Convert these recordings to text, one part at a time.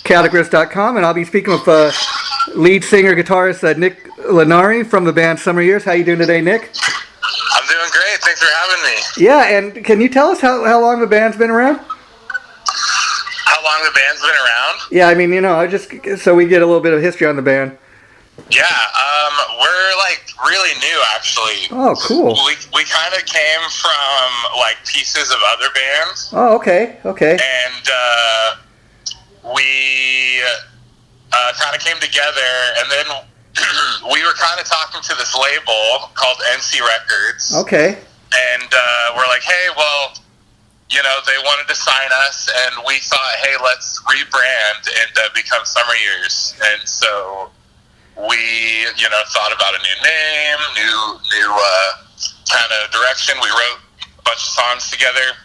Categories.com, and I'll be speaking with lead singer guitarist Nick Lanari from the band Summer Years. How you doing today, Nick? I'm doing great. Thanks for having me. Yeah, and can you tell us how long the band's been around? How long the band's been around? Yeah, I mean, just so we get a little bit of history on the band. Yeah, we're like really new actually. Oh, cool. We kind of came from like pieces of other bands. Oh, okay. And we kind of came together, and then we were kind of talking to this label called NC Records. Okay. And we're like, hey, well, they wanted to sign us, and we thought, hey, let's rebrand and become Summer Years. And so we, thought about a new name, new kind of direction. We wrote a bunch of songs together.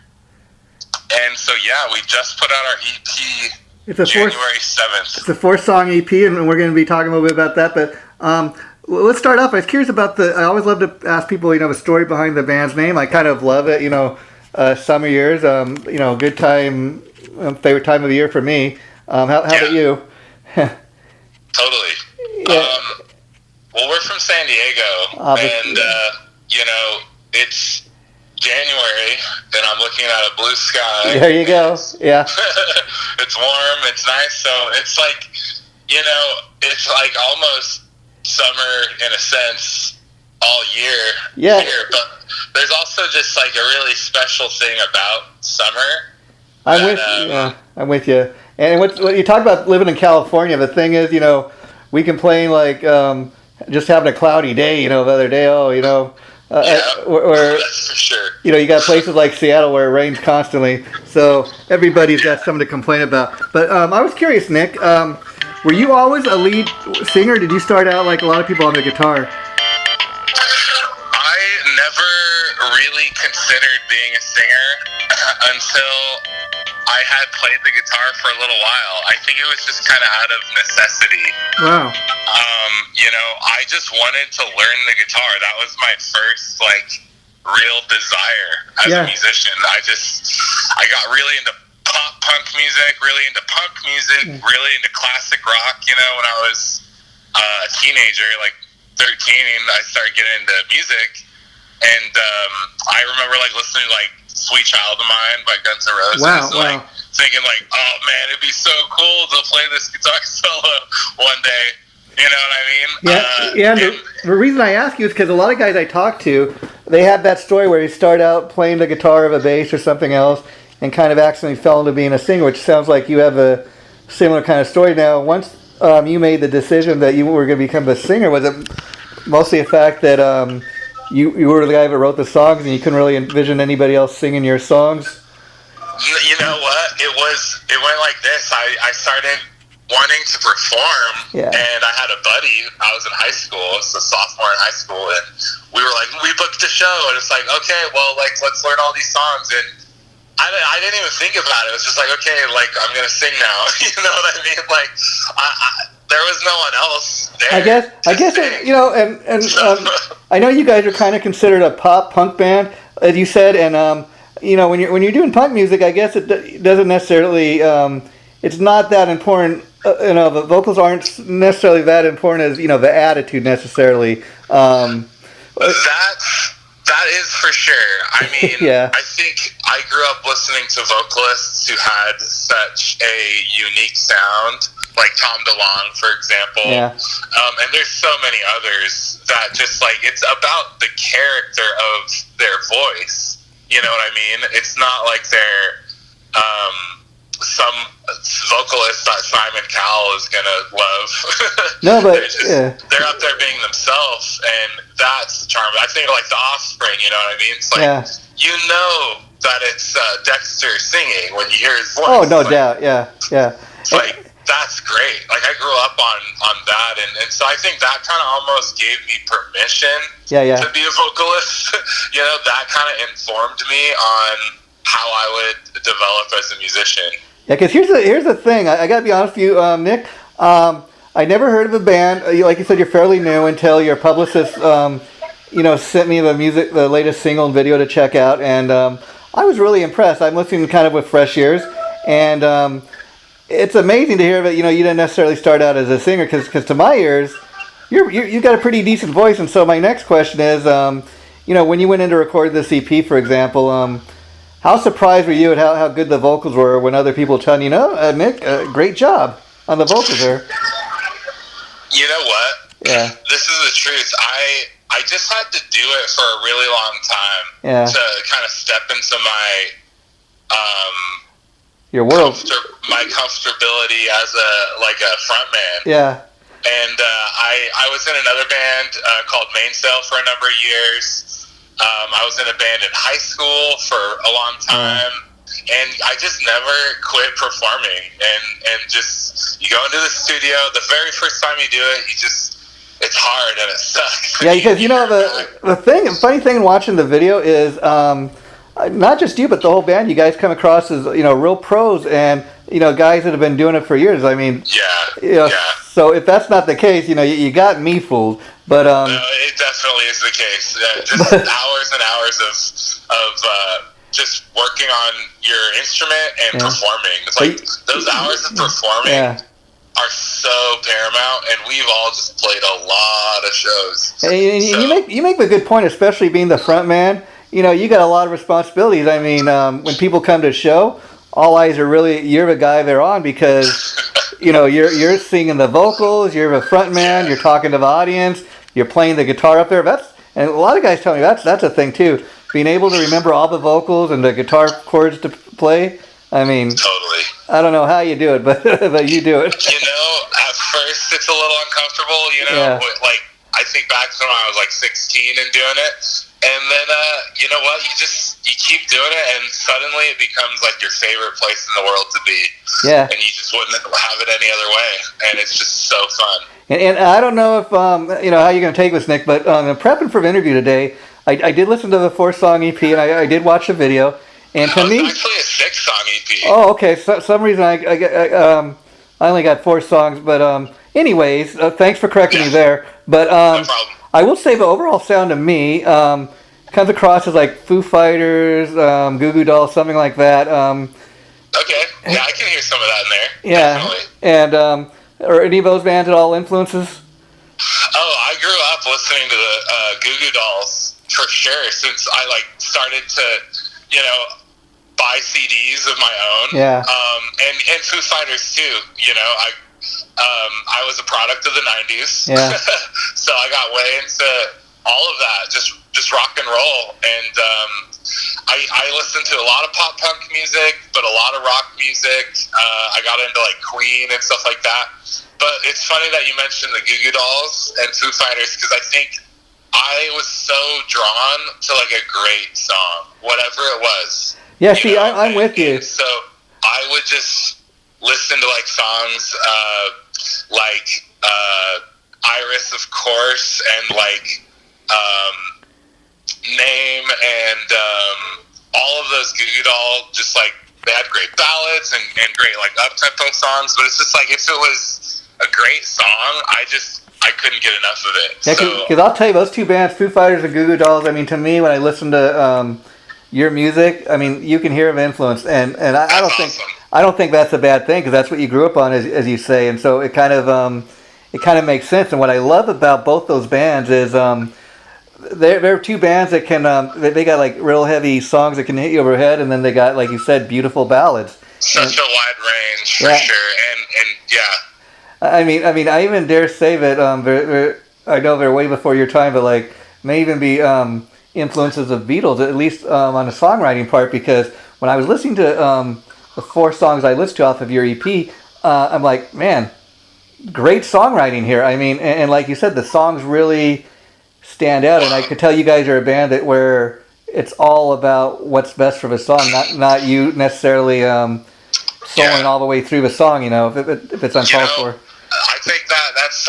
And so, yeah, we just put out our EP January 7th. It's a 4-song EP, and we're going to be talking a little bit about that. But let's start off. I was curious about I always love to ask people, the story behind the band's name. I kind of love it, Summer Years, good time, favorite time of the year for me. How about you? Totally. Yeah. Well, we're from San Diego, obviously. And, it's January, and I'm looking at a blue sky. There you go. Yeah. It's warm, it's nice, so it's like, it's like almost summer in a sense all year here, but there's also just like a really special thing about summer. I'm with you. And what you talk about living in California, the thing is, we complain like just having a cloudy day, the other day, or that's for sure. You got places like Seattle where it rains constantly, so everybody's got something to complain about. But I was curious, Nick, were you always a lead singer, or did you start out like a lot of people on the guitar? I never really considered being a singer until I had played the guitar for a little while. I think it was just kind of out of necessity. Wow. I just wanted to learn the guitar. That was my first, real desire as a musician. I got really into pop-punk music, really into punk music, really into classic rock, when I was a teenager, 13, I started getting into music. And I remember, listening to, Sweet Child of Mine by Guns N' Roses. Wow. Thinking, oh, man, it'd be so cool to play this guitar solo one day. You know what I mean? Yeah. The reason I ask you is because a lot of guys I talk to, they had that story where you start out playing the guitar or a bass or something else and kind of accidentally fell into being a singer, which sounds like you have a similar kind of story. Now, once you made the decision that you were going to become a singer, was it mostly a fact that you were the guy that wrote the songs and you couldn't really envision anybody else singing your songs? You know what? It went like this. I started wanting to perform, and I had a buddy. I was in high school, so sophomore in high school, and we booked a show, and it's like, okay, well, let's learn all these songs, and I didn't even think about it. It was just like, okay, I'm gonna sing now. You know what I mean? There was no one else there. I guess, I know you guys are kind of considered a pop punk band, as you said, and when you're doing punk music, I guess it doesn't necessarily. It's not that important. The vocals aren't necessarily that important as the attitude necessarily. That is for sure. I mean, I think I grew up listening to vocalists who had such a unique sound, like Tom DeLonge, for example. And there's so many others that just it's about the character of their voice. You know what I mean? It's not like they're some vocalist that Simon Cowell is gonna love. No, but they're up there being themselves, and that's the charm. I think The Offspring. You know what I mean? It's that it's Dexter singing when you hear his voice. Oh, no doubt. Yeah. That's great. I grew up on that, and so I think that kind of almost gave me permission to be a vocalist. That kind of informed me on how I would develop as a musician. Yeah, because here's the thing. I got to be honest with you, Nick. I never heard of a band. Like you said, you're fairly new until your publicist, sent me the latest single and video to check out, and I was really impressed. I'm listening kind of with fresh ears, and it's amazing to hear that, you didn't necessarily start out as a singer, because to my ears, you've got a pretty decent voice. And so my next question is, when you went in to record this EP, for example, how surprised were you at how good the vocals were when other people telling you, Nick, great job on the vocals there? You know what? Yeah. This is the truth. I just had to do it for a really long time to kind of step into my your world, my comfortability as a front man. Yeah. And I was in another band called Mainsail for a number of years. I was in a band in high school for a long time. And I just never quit performing. And just, you go into the studio, the very first time you do it, it's hard and it sucks. Yeah, because the funny thing watching the video is not just you, but the whole band. You guys come across as real pros, and guys that have been doing it for years. I mean, yeah. So if that's not the case, you got me fooled. But no, it definitely is the case. Just hours and hours of just working on your instrument and performing. It's like those hours of performing are so paramount, and we've all just played a lot of shows. And you make a good point, especially being the front man. You got a lot of responsibilities. I mean, when people come to a show, all eyes are really, you're the guy they're on, because you're singing the vocals, you're the front man, you're talking to the audience, you're playing the guitar up there. And a lot of guys tell me that's a thing too. Being able to remember all the vocals and the guitar chords to play. I mean, totally. I don't know how you do it, but you do it. At first it's a little uncomfortable. Like, I think back to when I was like 16 and doing it, and then you know what? You keep doing it, and suddenly it becomes like your favorite place in the world to be. Yeah. And you just wouldn't have it any other way, and it's just so fun. And I don't know if how you're going to take this, Nick, but prepping for the interview today, I did listen to the 4-song EP, and I did watch the video. And to me, it's actually a 6-song EP. Oh, okay. So, some reason I only got 4 songs, but anyways, thanks for correcting me there. But no problem. I will say the overall sound to me comes across as like Foo Fighters, Goo Goo Dolls, something like that. Okay, yeah, I can hear some of that in there. Yeah, definitely. And are any of those bands at all influences? Oh, I grew up listening to the Goo Goo Dolls for sure. Since I started to buy CDs of my own. Yeah. And Foo Fighters too. I was a product of the 90s. Yeah. So I got way into all of that, just rock and roll. And I listened to a lot of pop punk music, but a lot of rock music. I got into Queen and stuff like that. But it's funny that you mentioned the Goo Goo Dolls and Foo Fighters, because I think I was so drawn to a great song, whatever it was. Yeah, see, I'm with you. So I would just listen to songs like Iris, of course, and Name, and all of those Goo Goo Doll, just they had great ballads and great up-tempo songs, but it's just if it was a great song, I couldn't get enough of it. Yeah, because I'll tell you, those two bands, Foo Fighters and Goo Goo Dolls, I mean, to me, when I listen to your music, I mean, you can hear the influence, and I don't think that's a bad thing, because that's what you grew up on, as you say, and so it kind of makes sense. And what I love about both those bands is they're two bands that can they got real heavy songs that can hit you over the head, and then they got, like you said, beautiful ballads. Such a wide range, for sure, and yeah. I mean, I even dare say that I know they're way before your time, but may even be influences of Beatles, at least on the songwriting part, because when I was listening to the 4 songs I listened to off of your EP, I'm like, man, great songwriting here. I mean, and like you said, the songs really stand out, and I could tell you guys are a band where it's all about what's best for the song, not you necessarily soloing all the way through the song, if it's uncalled for. I think that's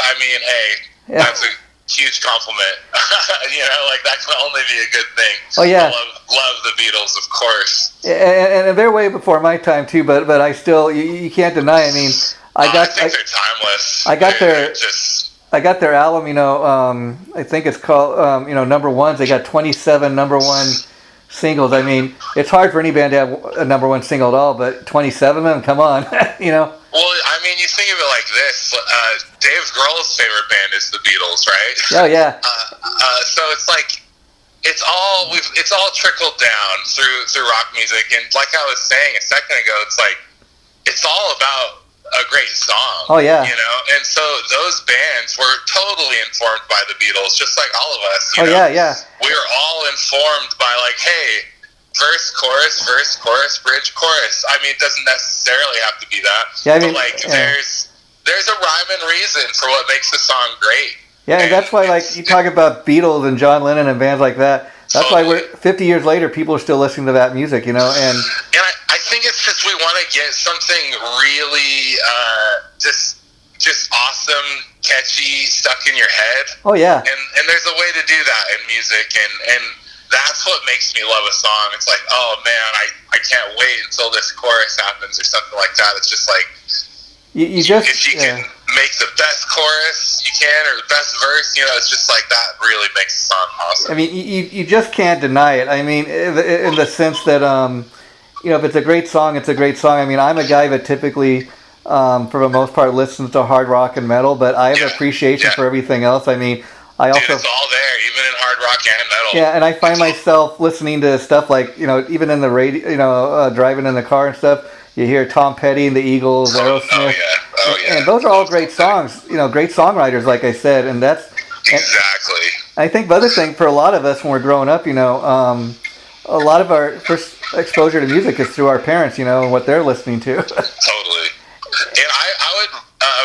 that's a huge compliment. That can only be a good thing. Oh yeah, I love the Beatles, of course. And they're way before my time too, but I still, you can't deny. I mean, I think they're timeless. I got their album. I think it's called number ones. They got 27 number one singles. I mean, it's hard for any band to have a number one single at all, but 27 of them, come on, Well, mean, you think of it like this. Dave Grohl's favorite band is the Beatles, right? Oh, yeah. So it's like, it's all trickled down through rock music. And like I was saying a second ago, it's like, it's all about a great song. Oh, yeah. You know? And so those bands were totally informed by the Beatles, just like all of us. You know? Yeah. We were all informed by, like, hey, verse, chorus, bridge, chorus. I mean, it doesn't necessarily have to be that. Yeah, I mean, but, like, there's a rhyme and reason for what makes a song great. Yeah, and that's why, like, you talk about Beatles and John Lennon and bands like that. That's why 50 years later, people are still listening to that music, you know? And I think it's just we want to get something really just awesome, catchy, stuck in your head. Oh, yeah. And there's a way to do that in music, and that's what makes me love a song. It's like, oh, man, I can't wait until this chorus happens or something like that. It's just like, if you can make the best chorus you can or the best verse, you know, it's just like that really makes a song awesome. I mean, you just can't deny it. I mean, in the sense that, you know, if it's a great song, it's a great song. I mean, I'm a guy that typically, for the most part, listens to hard rock and metal, but I have an appreciation for everything else. I mean, I also... Dude, it's all there, even in hard rock and metal. Yeah, and I find myself listening to stuff like, you know, even in the radio, you know, driving in the car and stuff, you hear Tom Petty and the Eagles, Aerosmith. Oh, yeah. And those are all great songs, you know, great songwriters, like I said, and that's... Exactly. I think the other thing for a lot of us when we're growing up, you know, a lot of our first exposure to music is through our parents, you know, and what they're listening to. Totally. And I would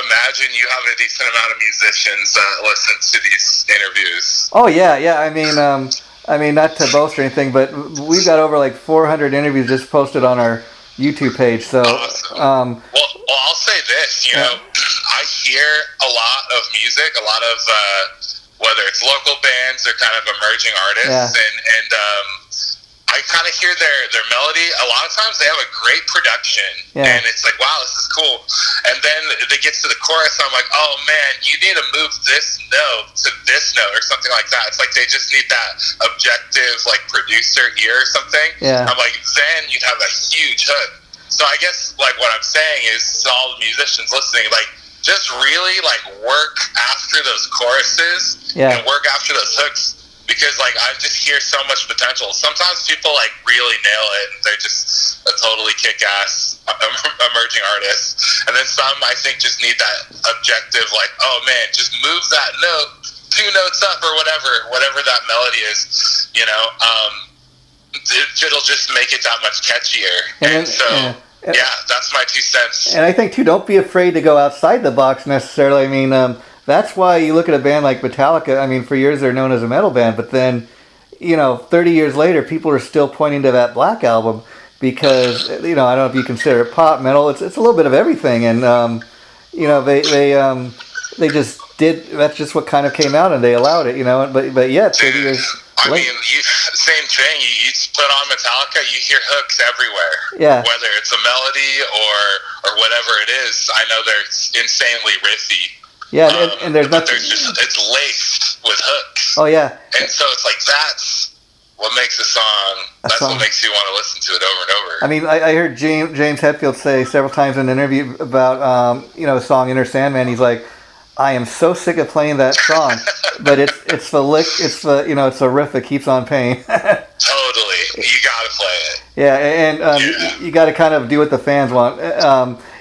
imagine you have a decent amount of musicians that listen to these interviews. Oh, yeah. I mean, not to boast or anything, but we've got over like 400 interviews just posted on our YouTube page. So, awesome. Well, I'll say this, you know, I hear a lot of music, a lot of whether it's local bands or kind of emerging artists, and I kind of hear their melody. A lot of times they have a great production, and it's like, wow, this is cool. And then they get to the chorus, and I'm like, oh man, you need to move this note to this note or something like that. It's like they just need that objective, like, producer ear or something. Yeah. I'm like, then you'd have a huge hook. So I guess, like, what I'm saying is to all the musicians listening, like, just really, like, work after those choruses and work after those hooks. Because, like, I just hear so much potential. Sometimes people, like, really nail it. And they're just a totally kick-ass emerging artist. And then some, I think, just need that objective, like, oh, man, just move that note 2 notes up or whatever that melody is, you know. It'll just make it that much catchier. And so, that's my 2 cents. And I think, too, don't be afraid to go outside the box necessarily. I mean, that's why you look at a band like Metallica. I mean, for years they're known as a metal band, but then, you know, 30 years later, people are still pointing to that Black Album because, you know, I don't know if you consider it pop, metal. It's a little bit of everything, and you know, they just did. That's just what kind of came out, and they allowed it, you know. But yeah, 30 years. I mean, same thing. You put on Metallica, you hear hooks everywhere. Yeah. Whether it's a melody or whatever it is, I know they're insanely riffy. Yeah, and there's nothing. It's laced with hooks. Oh yeah. And so it's like that's what makes a song. That's what makes you want to listen to it over and over. I mean, I heard James Hetfield say several times in an interview about you know, the song Inner Sandman. He's like, I am so sick of playing that song, but it's the riff that keeps on paying. Totally, you gotta play it. Yeah, and you got to kind of do what the fans want.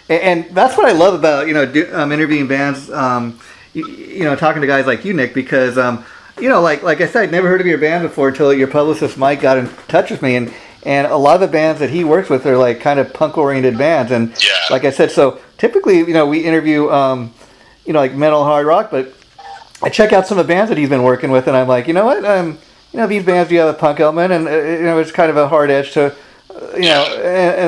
And that's what I love about, you know, interviewing bands, you know, talking to guys like you, Nick, because, you know, like I said, I'd never heard of your band before until your publicist Mike got in touch with me, and a lot of the bands that he works with are like kind of punk-oriented bands, and like I said, so typically, you know, we interview, you know, like metal, hard rock, but I check out some of the bands that he's been working with, and I'm like, you know what, you know, these bands do have a punk element, and, you know, it's kind of a hard edge to, you know,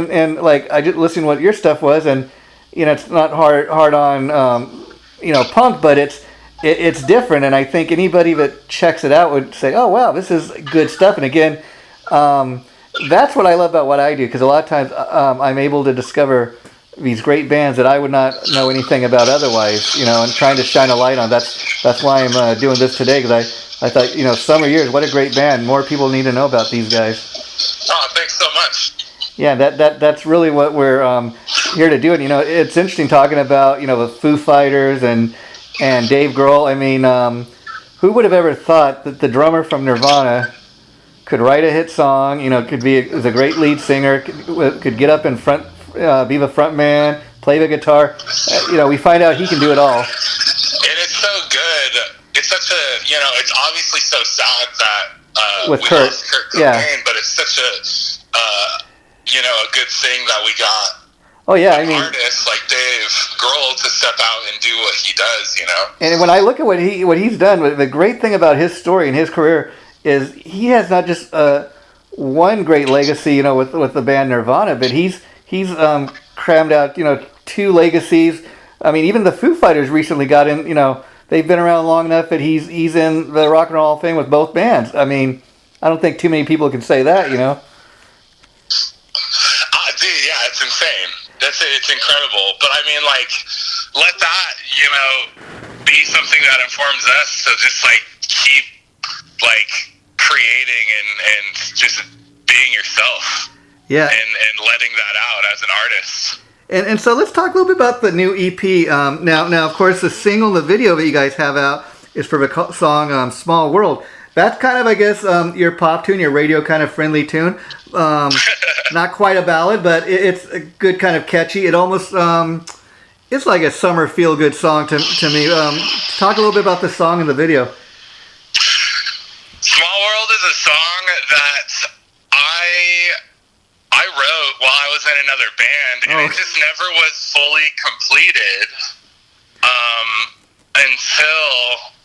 and like I just listened to what your stuff was, and you know, it's not hard on you know, punk, but it's different, and I think anybody that checks it out would say, oh wow, this is good stuff. And again, that's what I love about what I do, because a lot of times I'm able to discover these great bands that I would not know anything about otherwise, you know, and trying to shine a light on. That's why I'm doing this today, because I thought, you know, Summer Years, what a great band. More people need to know about these guys. Oh, thanks so much. Yeah, that's really what we're here to do it. You know, it's interesting talking about, you know, the Foo Fighters and Dave Grohl. I mean, who would have ever thought that the drummer from Nirvana could write a hit song? You know, is a great lead singer, could get up in front, be the front man, play the guitar. You know, we find out he can do it all. And it's so good. It's such a, you know, it's obviously so sad that with we Kurt, lost Kurt Cobain, but it's such a, you know, a good thing that we got. Oh yeah, I mean, artists like Dave Grohl to step out and do what he does, you know. And when I look at what he's done, the great thing about his story and his career is he has not just one great legacy, you know, with the band Nirvana, but he's crammed out, you know, 2 legacies. I mean, even the Foo Fighters recently got in. You know, they've been around long enough that he's in the Rock and Roll Hall of Fame with both bands. I mean, I don't think too many people can say that, you know. Dude, yeah, it's insane. It's incredible. But I mean, like, let that, you know, be something that informs us. So just like keep like creating and just being yourself. Yeah. And letting that out as an artist. And so let's talk a little bit about the new EP. Now, of course, the single, the video that you guys have out is for the song "Small World." That's kind of, I guess, your pop tune, your radio kind of friendly tune. Not quite a ballad, but it's a good kind of catchy. It almost, it's like a summer feel-good song to me. Talk a little bit about the song and the video. Small World is a song that I wrote while I was in another band, and it just never was fully completed until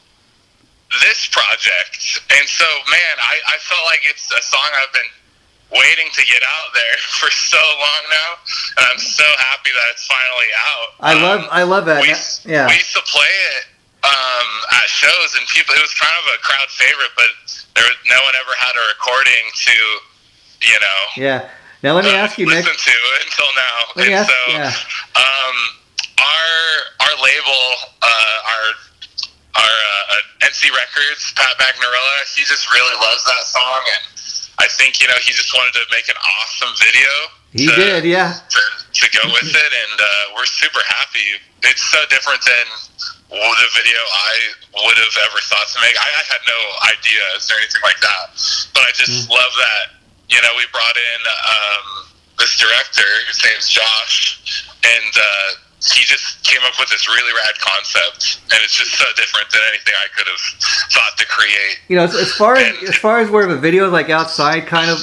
this project. And so, man, I felt like it's a song I've been waiting to get out there for so long now, and I'm so happy that it's finally out. I love that. We used to play it at shows, and people, it was kind of a crowd favorite, but no one ever had a recording to, you know. Yeah. Now let me ask you, listen to until now. Let me ask, our label, our NC Records, Pat Magnarella, he just really loves that song, and I think, you know, he just wanted to make an awesome video. He did, yeah. To go with it, and we're super happy. It's so different than the video I would have ever thought to make. I had no ideas or anything like that, but I just love that. You know, we brought in this director, his name's Josh, and he just came up with this really rad concept, and it's just so different than anything I could have thought to create. You know, as far as where the video is like outside, kind of,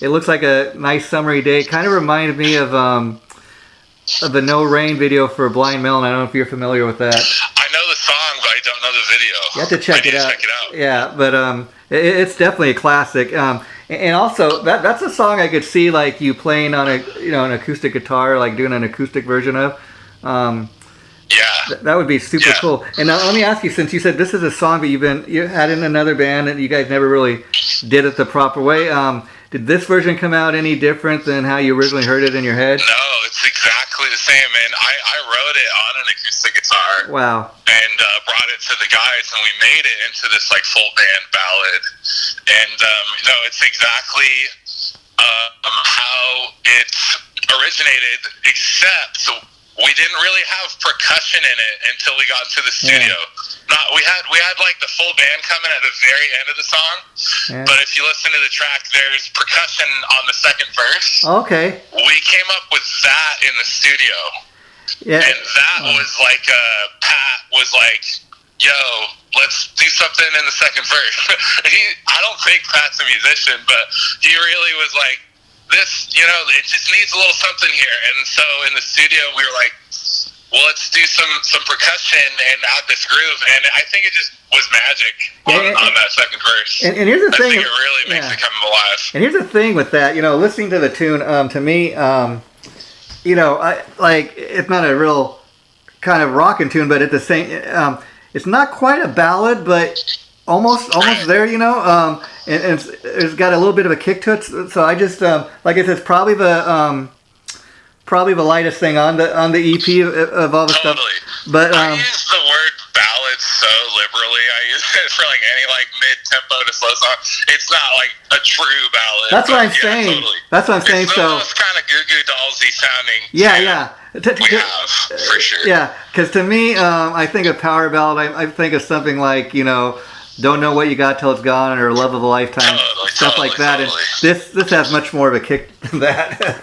it looks like a nice summery day. It kind of reminded me of the No Rain video for Blind Melon. I don't know if you're familiar with that. I know the song, but I don't know the video. You have to check it out. Yeah, but it's definitely a classic. And also, that's a song I could see like you playing on an acoustic guitar, like doing an acoustic version of. That would be super cool. And now let me ask you, since you said this is a song that you had in another band and you guys never really did it the proper way, did this version come out any different than how you originally heard it in your head? No, it's exactly the same, man. I wrote it on an acoustic guitar. Wow. And brought it to the guys, and we made it into this like full band ballad. And no, it's exactly how it originated, except we didn't really have percussion in it until we got to the studio. We had like the full band coming at the very end of the song, but if you listen to the track, there's percussion on the second verse. Okay. We came up with that in the studio, and that was like Pat was like, "Yo, let's do something in the second verse." I don't think Pat's a musician, but he really was like, "This, you know, it just needs a little something here." And so in the studio, we were like, well, let's do some percussion and add this groove, and I think it just was magic on that second verse. And here's the thing, I think it really makes it come alive. And here's the thing with that, you know, listening to the tune, to me, you know, it's not a real kind of rockin' tune, but at the same, it's not quite a ballad, but almost there, you know, and it's got a little bit of a kick to it. So I just, like I said, it's probably the lightest thing on the EP of all the stuff. But I use the word ballad so liberally. I use it for like any like mid-tempo to slow song. It's not like a true ballad. That's what I'm saying. Totally. That's what I'm saying. It's so those kind of Goo Goo Dolls jazzy sounding. Yeah. We have, for sure. Yeah, because to me, I think of power ballad. I think of something like, Don't Know What You Got Till It's Gone, or Love of a Lifetime, stuff like that. And this has much more of a kick than that.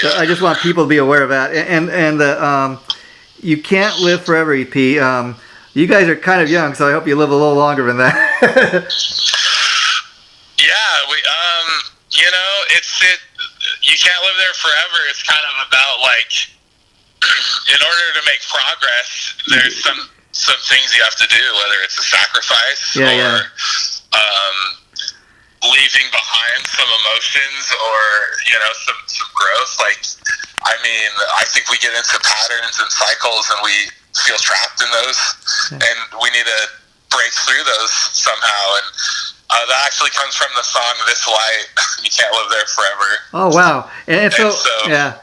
So I just want people to be aware of that. And the You Can't Live Forever EP. You guys are kind of young, so I hope you live a little longer than that. Yeah, You Can't Live There Forever. It's kind of about, like, in order to make progress, there's some things you have to do, whether it's a sacrifice or leaving behind some emotions or, some growth. Like, I mean, I think we get into patterns and cycles and we feel trapped in those, and we need to break through those somehow. And that actually comes from the song "This Light." You can't live there forever. Oh wow! And so yeah.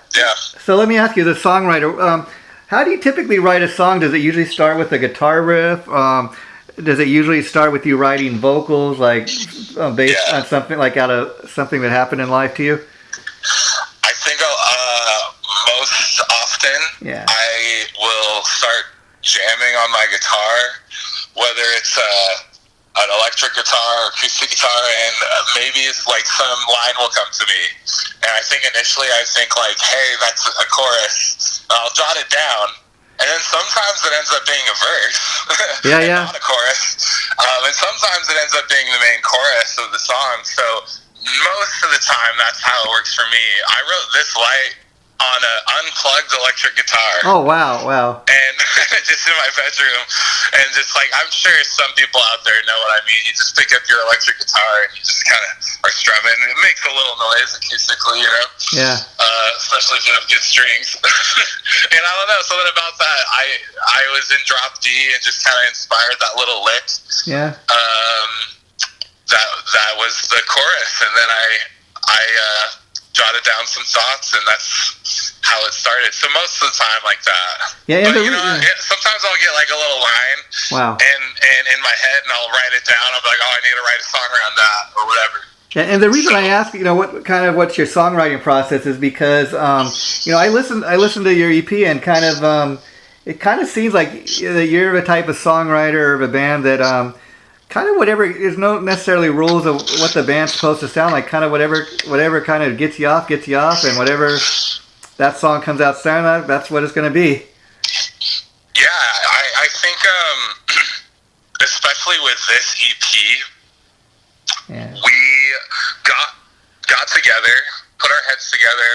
So let me ask you, the songwriter, how do you typically write a song? Does it usually start with a guitar riff? Does it usually start with you writing vocals, like based on something like out of something that happened in life to you? I think most often I will start jamming on my guitar, whether it's an electric guitar or acoustic guitar, and maybe it's like some line will come to me. And I think initially I think like, hey, that's a chorus. I'll jot it down. And then sometimes it ends up being a verse. Not a chorus. And sometimes it ends up being the main chorus of the song. So most of the time that's how it works for me. I wrote This Light on an unplugged electric guitar. Oh, wow. And just in my bedroom. And just like, I'm sure some people out there know what I mean. You just pick up your electric guitar and you just kind of are strumming. It makes a little noise acoustically, Yeah. Especially if you have good strings. And I don't know, something about that. I was in drop D and just kind of inspired that little lick. Yeah. That was the chorus. And then I jotted down some thoughts, and that's how it started. So most of the time like that. Yeah, but sometimes I'll get like a little line. Wow. And in my head, and I'll write it down. I'll be like, oh, I need to write a song around that or whatever. And the reason I ask, what's your songwriting process is because, I listened to your EP and kind of, it kind of seems like you're the type of songwriter of a band that, kind of whatever, there's no necessarily rules of what the band's supposed to sound like. Kind of whatever kind of gets you off, and whatever that song comes out sounding like, that's what it's going to be. Yeah, I think, especially with this EP, we got together, put our heads together,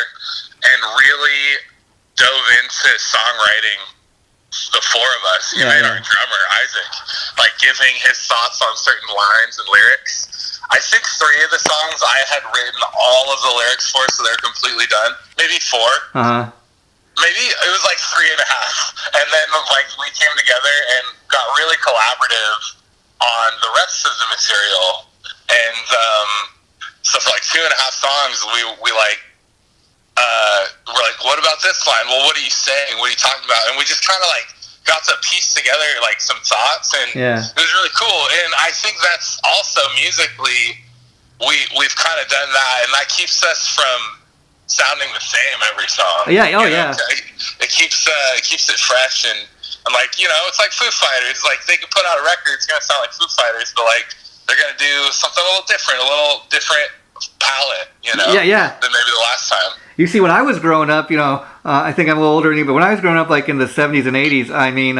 and really dove into songwriting. The four of us, even our drummer Isaac, like giving his thoughts on certain lines and lyrics. I think 3 of the songs I had written all of the lyrics for, so they're completely done. Maybe 4. Maybe it was like 3.5. And then like we came together and got really collaborative on the rest of the material. And so for like 2.5 songs, we like. We're like, what about this line? Well, what are you saying? What are you talking about? And we just kind of like got to piece together like some thoughts, and it was really cool. And I think that's also musically, we've kind of done that, and that keeps us from sounding the same every song. It keeps it fresh, and I'm like, it's like Foo Fighters. Like they could put out a record, it's gonna sound like Foo Fighters, but like they're gonna do something a little different palette, than maybe the last time. You see, when I was growing up, I think I'm a little older than you, but when I was growing up, like in the 70s and 80s, I mean,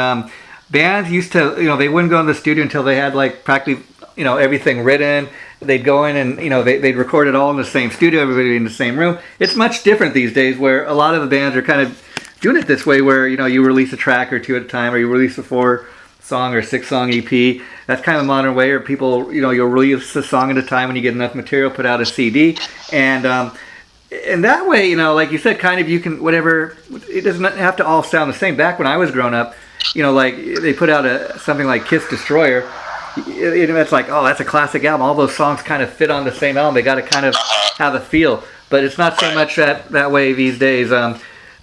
bands used to, they wouldn't go in the studio until they had like practically, everything written. They'd go in and, they'd record it all in the same studio, everybody in the same room. It's much different these days where a lot of the bands are kind of doing it this way where, you release a track or 2 at a time, or you release a 4-song or 6-song EP. That's kind of a modern way, or people, you'll release a song at a time when you get enough material, put out a CD. And that way, like you said, kind of you can, whatever, it doesn't have to all sound the same. Back when I was growing up, like they put out something like Kiss Destroyer. It's like, oh, that's a classic album. All those songs kind of fit on the same album. They got to kind of have a feel. But it's not so much that way these days. And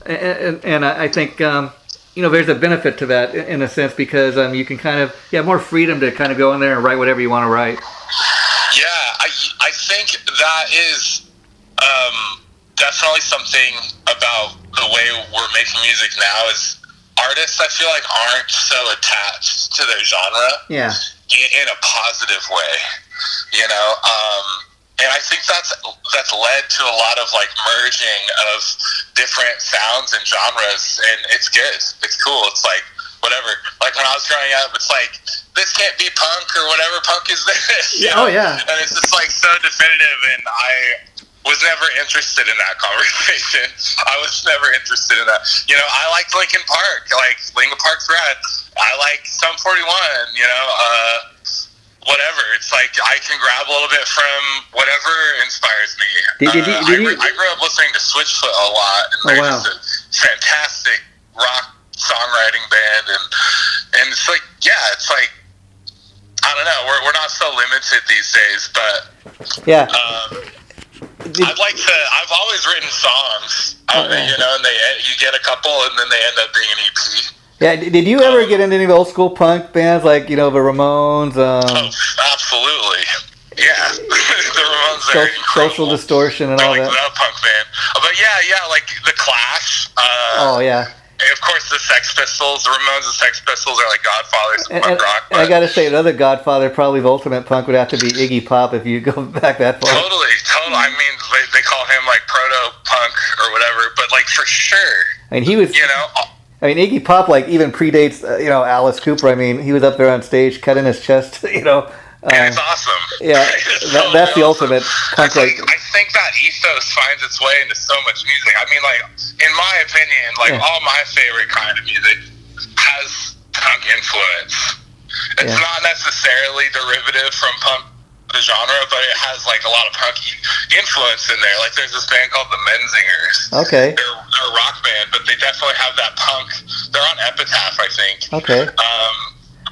I think, there's a benefit to that in a sense because you can kind of, more freedom to kind of go in there and write whatever you want to write. Yeah, I think that is definitely something about the way we're making music now is artists, I feel like, aren't so attached to their genre in a positive way, you know? And I think that's led to a lot of like merging of different sounds and genres, and it's good. It's cool. It's like, whatever. Like when I was growing up, it's like, this can't be punk or whatever punk is this. Yeah, oh yeah. And it's just like so definitive, and I was never interested in that conversation. I was never interested in that. You know, I liked Linkin Park. Like Linkin Park's rad. I like Sum 41. You know, whatever. It's like I can grab a little bit from whatever inspires me. I grew up listening to Switchfoot a lot, and they're just a fantastic rock songwriting band, and it's like, yeah, it's like, I don't know, we're not so limited these days, but yeah. I've always written songs, you know, and you get a couple, and then they end up being an EP. Yeah, did you ever get into any old school punk bands like, you know, the Ramones? Oh, absolutely. Yeah, the Ramones are incredible. Social Distortion and all that. That punk band. But yeah, like the Clash. Oh yeah. And of course, the Sex Pistols, the Ramones and Sex Pistols are like godfathers of punk rock. And I gotta say, another godfather, probably of ultimate punk, would have to be Iggy Pop if you go back that far. Totally. I mean, they call him like proto-punk or whatever, but like for sure. I mean, he was. You know. I mean, Iggy Pop like even predates you know, Alice Cooper. I mean, he was up there on stage cutting his chest. You know. And it's awesome. Yeah, that's the ultimate punk. Like, I think that ethos finds its way into so much music. I mean, like, in my opinion, like, all my favorite kind of music has punk influence. It's not necessarily derivative from punk, the genre, but it has, like, a lot of punk influence in there. Like, there's this band called the Menzingers. Okay. They're a rock band, but they definitely have that punk. They're on Epitaph, I think. Okay.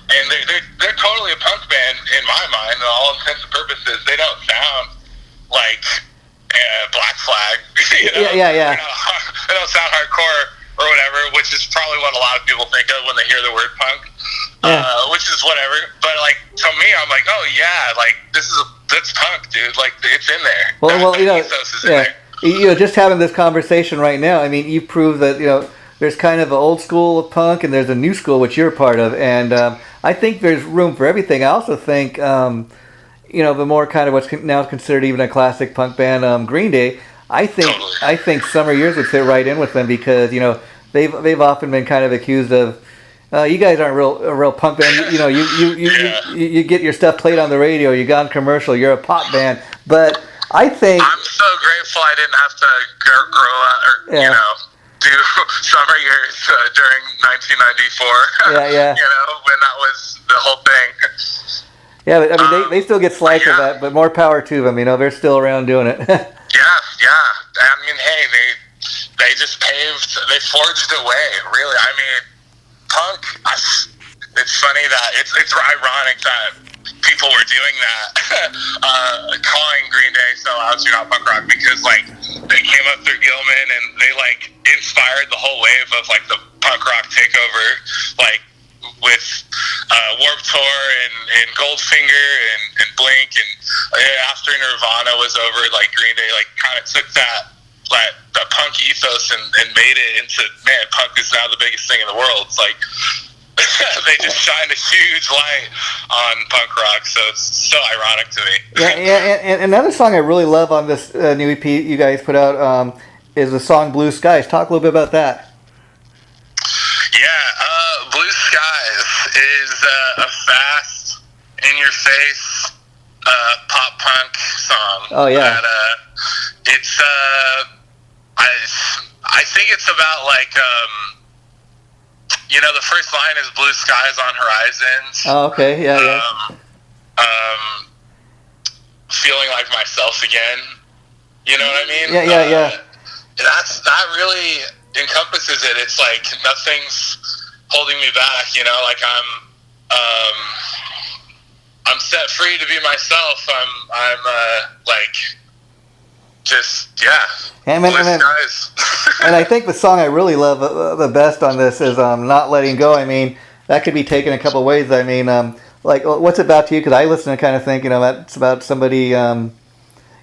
And they're totally a punk band in my mind, and all intents and purposes. They don't sound like Black Flag. You know? Yeah. They don't sound hardcore or whatever, which is probably what a lot of people think of when they hear the word punk. Which is whatever. But like to me, I'm like, oh yeah, like that's punk, dude. Like it's in there. Well, you know, there. You know, just having this conversation right now, I mean, you prove that, you know, there's kind of an old school of punk and there's a new school, which you're a part of, and I think there's room for everything. I also think, you know, the more kind of what's now considered even a classic punk band, Green Day. I think Summer Years would fit right in with them because, you know, they've often been kind of accused of, you guys aren't a real punk band. You know, you get your stuff played on the radio, you got on commercial, you're a pop band, but I think I'm so grateful I didn't have to grow up or you know. Do Summer Years during 1994. Yeah. You know, when that was the whole thing. Yeah, but, I mean, they still get slack for that, but more power to them. You know, they're still around doing it. Yeah. I mean, hey, they just they forged a way, really. I mean, punk, it's funny that, it's ironic that people were doing that, calling Green Day so out you're not punk rock, because, like, they came up through Gilman and they, like, inspired the whole wave of, like, the punk rock takeover, like, with Warped Tour and Goldfinger and Blink, and after Nirvana was over, like, Green Day, like, kind of took that the punk ethos and made it into, man, punk is now the biggest thing in the world. It's like, they just shined a huge light on punk rock, so it's so ironic to me. And another song I really love on this new EP you guys put out is the song Blue Skies. Talk a little bit about that. Yeah, Blue Skies is a fast, in-your-face pop punk song. Oh, yeah. It's, I think it's about, like, you know, the first line is blue skies on horizons. Oh, okay, yeah. Feeling like myself again. You know what I mean? Yeah. That really encompasses it. It's like nothing's holding me back, you know, like I'm set free to be myself. I'm like, just, yeah. And I think the song I really love the best on this is Not Letting Go. I mean, that could be taken a couple ways. I mean, like, what's it about to you? Because I listen and kind of think, you know, that's about somebody, you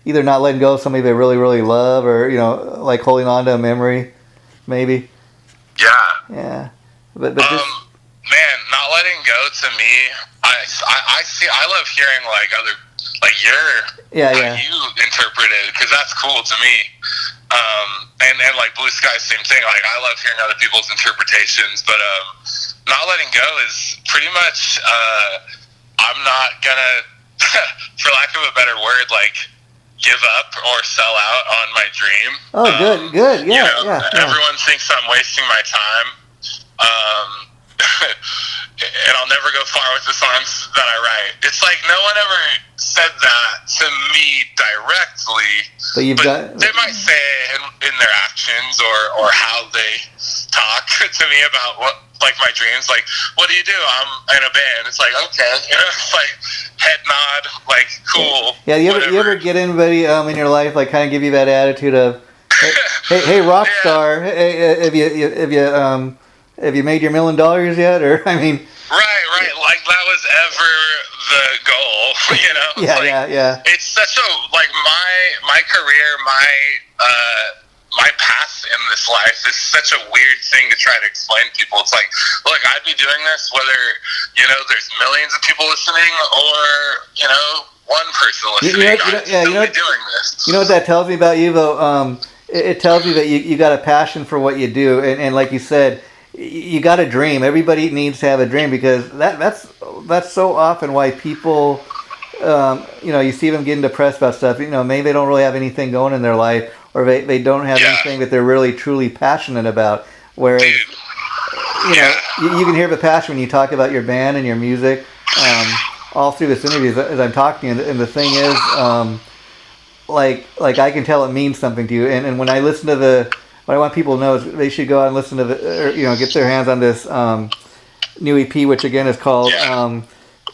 either not letting go of somebody they really, really love, or like holding on to a memory, maybe. Yeah. But just, man, not letting go to me. I love hearing like other, like how you interpret it, because that's cool to me. And like Blue Sky, same thing. Like I love hearing other people's interpretations, but not letting go is pretty much. I'm not gonna, for lack of a better word, like give up or sell out on my dream. Oh, good, yeah, Everyone thinks I'm wasting my time, and I'll never go far with the songs that I write. It's like no one ever said that to me directly, but they might say it in their actions or how they talk to me about what, like my dreams. Like, what do you do? I'm in a band. It's like, okay, it's like head nod, like cool. Yeah, you ever get anybody in your life like kind of give you that attitude of, hey rock star, hey, have you made your $1 million yet? Or I mean, right, like that was ever the goal, Yeah. It's such a, like my career, my path in this life is such a weird thing to try to explain to people. It's like, look, I'd be doing this whether, there's millions of people listening or, one person listening. I'd be doing this. You know what that tells me about you, though? It tells me that you got a passion for what you do. And like you said, you got a dream. Everybody needs to have a dream, because that's so often why people, you see them getting depressed about stuff. Maybe they don't really have anything going in their life, or they don't have anything that they're really truly passionate about. Whereas, you can hear the passion when you talk about your band and your music, all through this interview as I'm talking. And the thing is, like I can tell it means something to you. And when I listen to what I want people to know is they should go out and listen to get their hands on this new EP, which again is called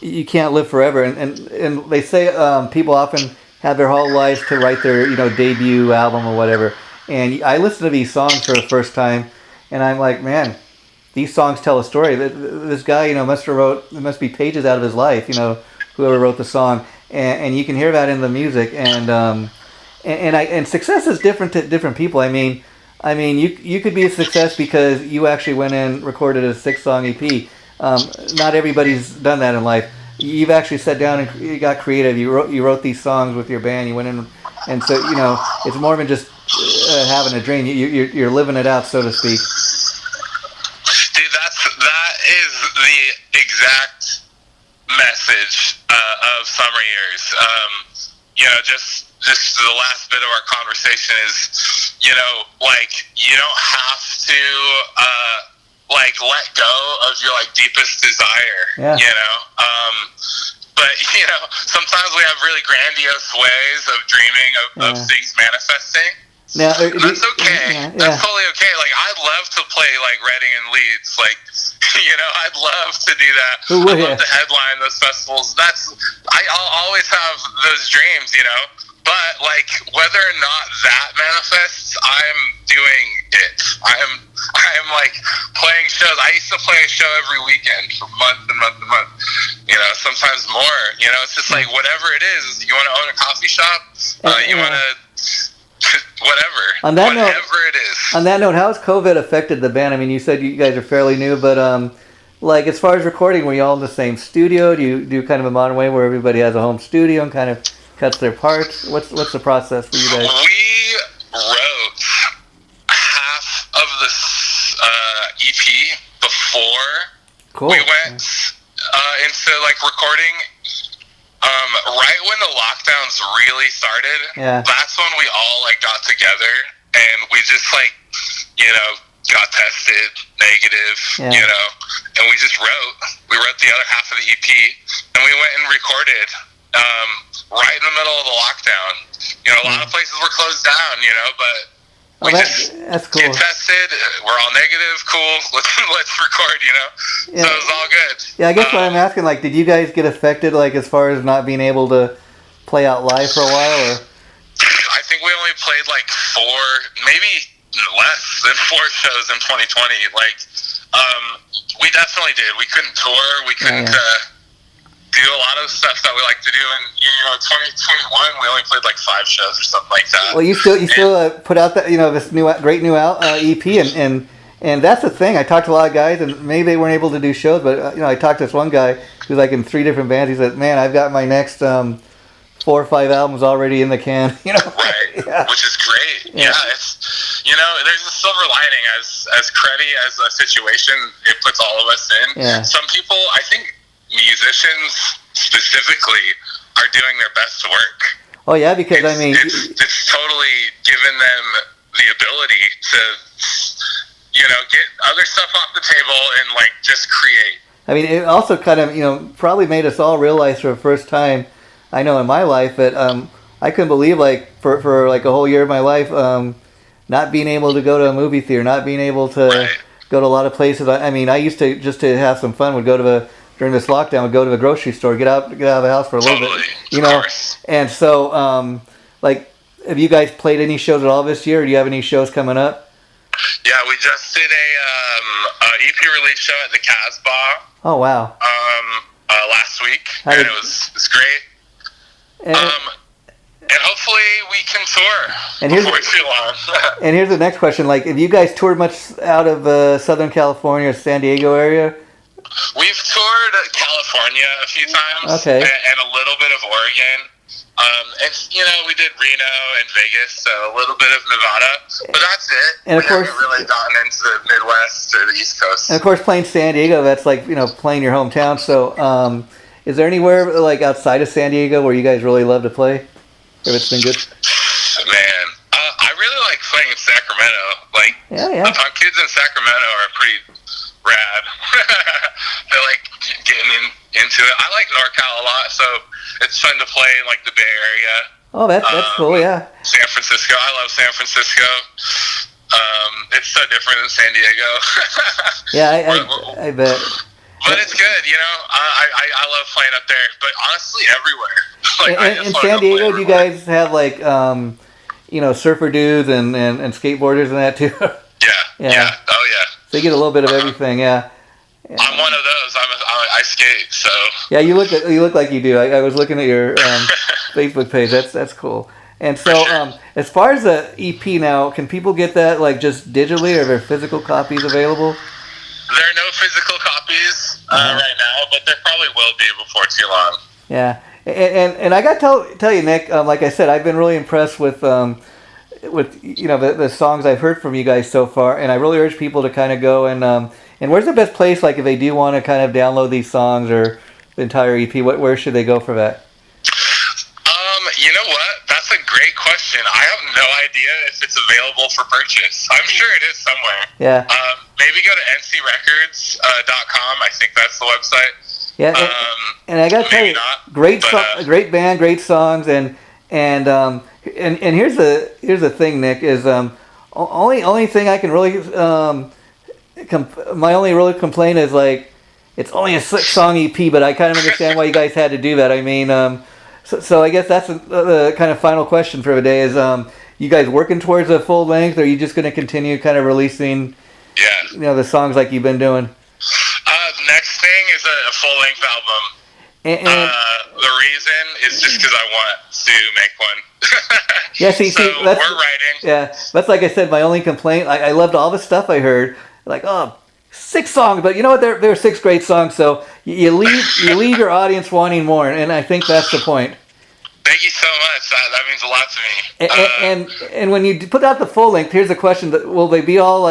You Can't Live Forever. And they say people often have their whole lives to write their debut album or whatever. And I listen to these songs for the first time, and I'm like, man, these songs tell a story. This guy, must be pages out of his life, whoever wrote the song. And you can hear that in the music. And success is different to different people. I mean, you could be a success because you actually went in, recorded a 6-song EP. Not everybody's done that in life. You've actually sat down and you got creative. You wrote these songs with your band. You went in, and so it's more than just having a dream. You're living it out, so to speak. Dude, that is the exact message of Summer Years. Just the last bit of our conversation is, like you don't have to let go of your deepest desire. But sometimes we have really grandiose ways of dreaming of things manifesting. Now, that's okay. That's totally okay. Like I'd love to play Reading and Leeds. I'd love to do that. I'd love to headline those festivals. I'll always have those dreams, But whether or not that manifests, I'm doing it. I'm playing shows. I used to play a show every weekend for months and months and months. Sometimes more. It's just whatever it is. You want to own a coffee shop? You want to whatever. Whatever it is. On that note, how has COVID affected the band? I mean, you said you guys are fairly new, but as far as recording, were you all in the same studio? Do you do kind of a modern way where everybody has a home studio and kind of cuts their parts? What's the process for you guys? We wrote half of this EP before we went into recording. Right when the lockdowns really started, that's when we all got together and we just got tested negative, and we just wrote. We wrote the other half of the EP, and we went and recorded. Right in the middle of the lockdown. A lot of places were closed down, but we that's cool. Get tested, we're all negative, cool, let's record, so it was all good. Yeah, I guess what I'm asking, did you guys get affected, as far as not being able to play out live for a while, or? I think we only played 4, maybe less than 4 shows in 2020. We definitely did. We couldn't tour, we couldn't, do a lot of stuff that we like to do. And 2021 we only played like 5 shows or something like that. Well, you still put out that this great new EP, and that's the thing. I talked to a lot of guys, and maybe they weren't able to do shows, but I talked to this one guy who's like in 3 different bands. He said, "Man, I've got my next 4 or 5 albums already in the can." Right, yeah. Which is great. Yeah, it's there's a silver lining as cruddy as a situation it puts all of us in. Yeah. Some people, I think, musicians specifically, are doing their best work. Oh yeah, because it's totally given them the ability to get other stuff off the table and like just create. I mean, it also kind of probably made us all realize for the first time, I know in my life, that I couldn't believe for like a whole year of my life, not being able to go to a movie theater, not being able to go to a lot of places. I mean, I used to, just to have some fun, would go to during this lockdown, would go to the grocery store, get out of the house for a little bit, And so, have you guys played any shows at all this year? Or do you have any shows coming up? Yeah, we just did a EP release show at the Casbah. Oh wow! Last week, and it was great. And hopefully we can tour before too long. And here's the next question: have you guys toured much out of Southern California or San Diego area? We've toured California a few times, okay, and a little bit of Oregon. And we did Reno and Vegas, so a little bit of Nevada, but that's it. And of course, haven't really gotten into the Midwest or the East Coast. And of course, playing San Diego, that's like playing your hometown. So, is there anywhere outside of San Diego where you guys really love to play? If it's been good? Man, I really like playing in Sacramento. The punk kids in Sacramento are pretty rad. They're getting into it. I like NorCal a lot, so it's fun to play in the Bay Area. Oh, that's cool, yeah. San Francisco, I love San Francisco. It's so different than San Diego. Yeah, I bet. But it's good, I love playing up there, but honestly, everywhere. In San Diego, do you guys have surfer dudes and skateboarders and that too? Yeah. Oh yeah. So you get a little bit of everything, yeah. I'm one of those. I skate, so. Yeah, you look like you do. I was looking at your Facebook page. That's cool. And so, as far as the EP now, can people get that just digitally, or are there physical copies available? There are no physical copies right now, but there probably will be before too long. Yeah, and I got to tell you, Nick. Like I said, I've been really impressed with the songs I've heard from you guys so far, and I really urge people to kind of go and where's the best place, if they do want to kind of download these songs or the entire EP, where should they go for that? You know what? That's a great question. I have no idea if it's available for purchase. I'm sure it is somewhere. Yeah. Maybe go to ncrecords.com. I think that's the website. Yeah. And I got to tell you, great band, great songs, and here's the thing, Nick, is only thing I can really my only really complaint is it's only a 6-song EP, but I kind of understand why you guys had to do that. I mean, so I guess that's the kind of final question for the day is, you guys working towards a full length, or are you just going to continue kind of releasing, the songs like you've been doing? Next thing is a full length album. And the reason is just because I want to make one. Yeah, see, we're writing. Yeah, that's like I said, my only complaint. I loved all the stuff I heard. 6 songs, but you know what? There are 6 great songs. So you leave your audience wanting more, and I think that's the point. Thank you so much. That means a lot to me. And when you put out the full length, here's the question: will they be all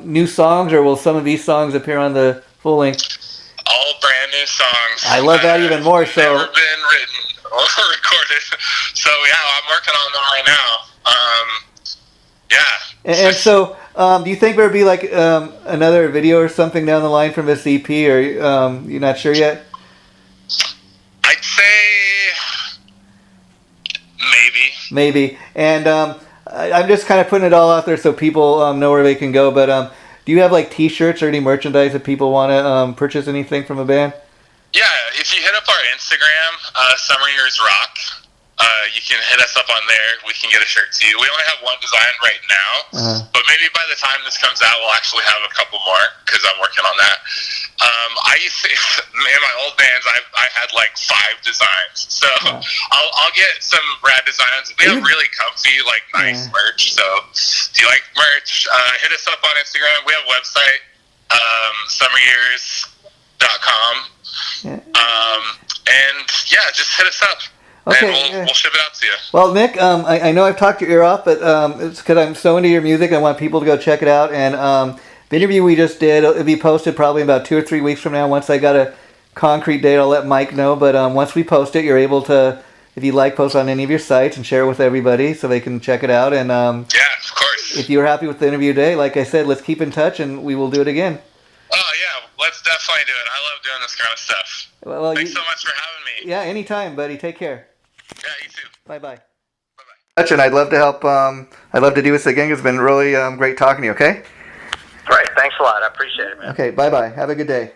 new songs, or will some of these songs appear on the full length? All brand new songs. I love that even more. So never been written or recorded. So I'm working on them right now. And so, do you think there'll be another video or something down the line from this EP, or you're not sure yet? I'd say maybe. And I'm just kind of putting it all out there so people know where they can go. But do you have T-shirts or any merchandise if people want to purchase anything from a band? Yeah, if you hit up our Instagram, Summer Years Rock. You can hit us up on there. We can get a shirt to you. We only have one design right now, but maybe by the time this comes out, we'll actually have a couple more because I'm working on that. I used to, in my old bands, I had like 5 designs. So I'll get some rad designs. We have really comfy, like nice merch. So if you like merch, hit us up on Instagram. We have a website, summeryears.com. And yeah, just hit us up. Okay, and we'll ship it out to you. Well, Nick, I know I've talked your ear off, but it's because I'm so into your music. I want people to go check it out. And the interview we just did, it'll be posted probably in about 2 or 3 weeks from now. Once I got a concrete date, I'll let Mike know. But once we post it, you're able to, if you like, post on any of your sites and share it with everybody so they can check it out. And yeah, of course. If you're happy with the interview today, like I said, let's keep in touch and we will do it again. Oh, yeah, let's definitely do it. I love doing this kind of stuff. Well, Thanks so much for having me. Yeah, anytime, buddy. Take care. Yeah, you too. Bye-bye. And I'd love to help. I'd love to do this again. It's been really great talking to you, okay? Great. Thanks a lot. I appreciate it, man. Okay, bye-bye. Have a good day.